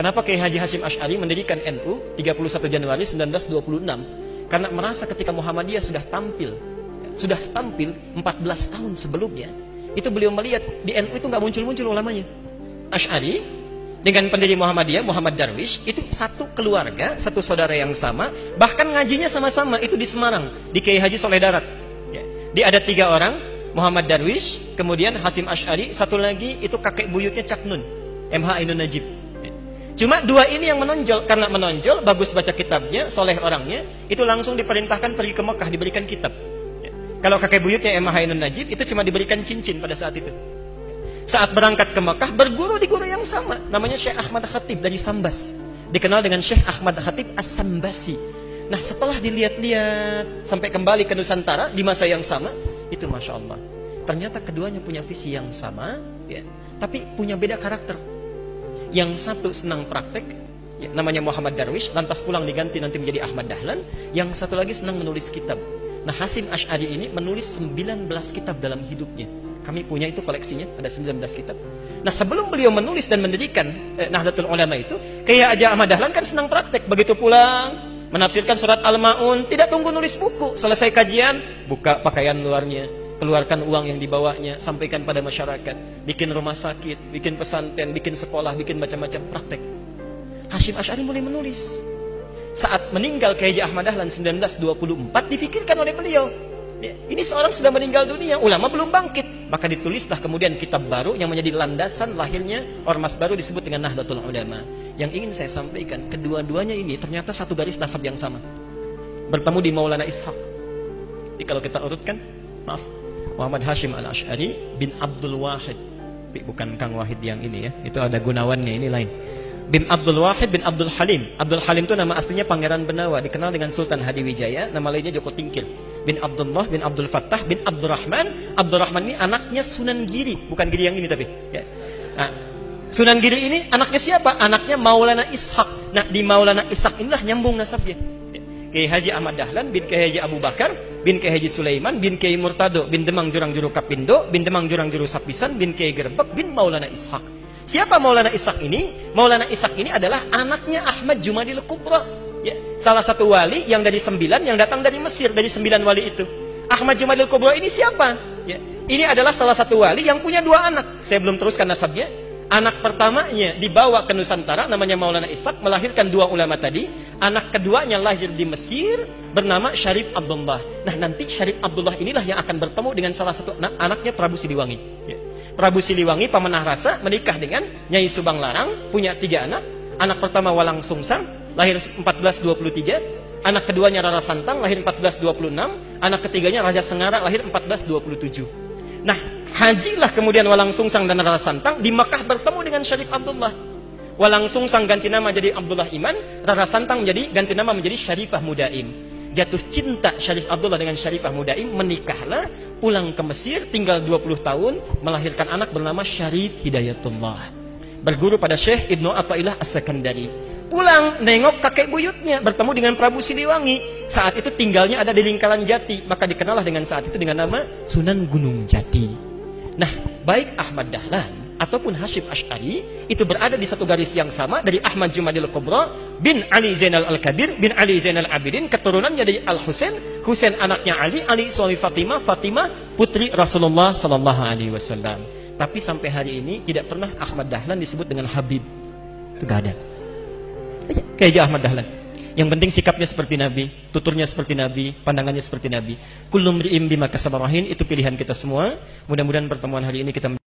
Kenapa Kiai Haji Hasyim Asy'ari mendirikan NU 31 Januari 1926? Karena merasa ketika Muhammadiyah sudah tampil 14 tahun sebelumnya, itu beliau melihat di NU itu nggak muncul-muncul ulamanya. Asy'ari dengan pendiri Muhammadiyah, Muhammad Darwish, itu satu keluarga, satu saudara yang sama, bahkan ngajinya sama-sama, itu di Semarang, di Kiai Haji Soleh Darat. Dia ada 3 orang, Muhammad Darwish, kemudian Hasyim Asy'ari, satu lagi itu kakek buyutnya Cak Nun, MH Ainun Najib. Cuma 2 ini yang menonjol, karena menonjol, bagus baca kitabnya, soleh orangnya, itu langsung diperintahkan pergi ke Mekah, diberikan kitab. Kalau kakek buyutnya MH Ainun Najib, itu cuma diberikan cincin pada saat itu. Saat berangkat ke Mekah, berguru di guru yang sama, namanya Syekh Ahmad Khatib dari Sambas, dikenal dengan Syekh Ahmad Khatib As-Sambasi. Nah, setelah dilihat-lihat sampai kembali ke Nusantara di masa yang sama, itu Masya Allah, ternyata keduanya punya visi yang sama, ya, tapi punya beda karakter. Yang satu senang praktek, ya, namanya Muhammad Darwish, lantas pulang diganti nanti menjadi Ahmad Dahlan. Yang satu lagi senang menulis kitab. Nah, Hasyim Asy'ari ini menulis 19 kitab dalam hidupnya. Kami punya itu koleksinya, ada 19 kitab. Nah, sebelum beliau menulis dan mendirikan Nahdlatul Ulama itu, kayak aja Ahmad Dahlan kan senang praktek. Begitu pulang, menafsirkan surat Al-Ma'un, tidak tunggu nulis buku. Selesai kajian, buka pakaian luarnya, keluarkan uang yang dibawanya, sampaikan pada masyarakat, bikin rumah sakit, bikin pesantren, bikin sekolah, bikin macam-macam praktek. Hasyim Asy'ari mulai menulis. Saat meninggal Kiai Ahmad Dahlan 1924, difikirkan oleh beliau, ya, ini seorang sudah meninggal dunia, ulama belum bangkit. Maka ditulislah kemudian kitab baru yang menjadi landasan lahirnya ormas baru disebut dengan Nahdlatul Ulama. Yang ingin saya sampaikan, kedua-duanya ini ternyata satu garis nasab yang sama. Bertemu di Maulana Ishaq. Jadi kalau kita urutkan, maaf, Muhammad Hasyim Al-Asy'ari bin Abdul Wahid, bukan Kang Wahid yang ini ya, itu ada Gunawannya, ini lain. Bin Abdul Wahid bin Abdul Halim. Abdul Halim itu nama aslinya Pangeran Benawa, dikenal dengan Sultan Hadiwijaya, nama lainnya Joko Tingkir. Bin Abdullah bin Abdul Fattah bin Abdurrahman. Abdurrahman ini anaknya Sunan Giri, bukan Giri yang ini tapi ya. Nah, Sunan Giri ini anaknya siapa? Anaknya Maulana Ishaq. Nah, di Maulana Ishaq inilah nyambung nasabnya. Kiai Haji Ahmad Dahlan bin Kiai Haji Abu Bakar bin Kiai Haji Sulaiman bin Kiai Murtado bin Demang Jurang Juru Kapindo bin Demang Jurang Juru Sapisan bin Kiai Gerbek bin Maulana Ishaq. Siapa Maulana Ishaq ini? Maulana Ishaq ini adalah anaknya Ahmad Jumadil Kubra, ya, salah satu wali yang dari 9 yang datang dari Mesir, dari 9 wali itu. Ahmad Jumadil Kubra ini siapa? Ya, ini adalah salah satu wali yang punya 2 anak. Saya belum teruskan nasabnya. Anak pertamanya dibawa ke Nusantara, namanya Maulana Ishaq, melahirkan 2 ulama tadi. Anak keduanya lahir di Mesir, bernama Syarif Abdullah. Nah, nanti Syarif Abdullah inilah yang akan bertemu dengan salah satu anaknya Prabu Siliwangi. Ya. Prabu Siliwangi, pemenah rasa, menikah dengan Nyai Subang Larang, punya 3 anak. Anak pertama Walang Sungsang, lahir 1423. Anak keduanya Rara Santang, lahir 1426. Anak ketiganya Raja Sengara, lahir 1427. Nah, hajilah kemudian Walang Sungsang dan Rara Santang di Mekah bertemu dengan Syarif Abdullah. Walang Sungsang ganti nama jadi Abdullah Iman, Rara Santang ganti nama menjadi Syarifah Mudaim. Jatuh cinta Syarif Abdullah dengan Syarifah Mudaim, menikahlah, pulang ke Mesir, tinggal 20 tahun, melahirkan anak bernama Syarif Hidayatullah. Berguru pada Syekh Ibnu Athaillah As-Sakandari. Pulang, nengok kakek buyutnya, bertemu dengan Prabu Siliwangi. Saat itu tinggalnya ada di Lingkaran Jati, maka dikenallah dengan saat itu dengan nama Sunan Gunung Jati. Nah, baik Ahmad Dahlan ataupun Hasyim Asy'ari itu berada di satu garis yang sama, dari Ahmad Jumadil Kubra bin Ali Zainal Al-Kabir bin Ali Zainal Abidin, keturunannya dari Al-Husain, Husain anaknya Ali, Ali suami Fatimah, Fatimah putri Rasulullah sallallahu alaihi wasallam. Tapi sampai hari ini tidak pernah Ahmad Dahlan disebut dengan Habib. Itu gak ada. Kayak Ahmad Dahlan. Yang penting sikapnya seperti Nabi, tuturnya seperti Nabi, pandangannya seperti Nabi. Kullu mri'in bima kasaba rahin, itu pilihan kita semua. Mudah-mudahan pertemuan hari ini kita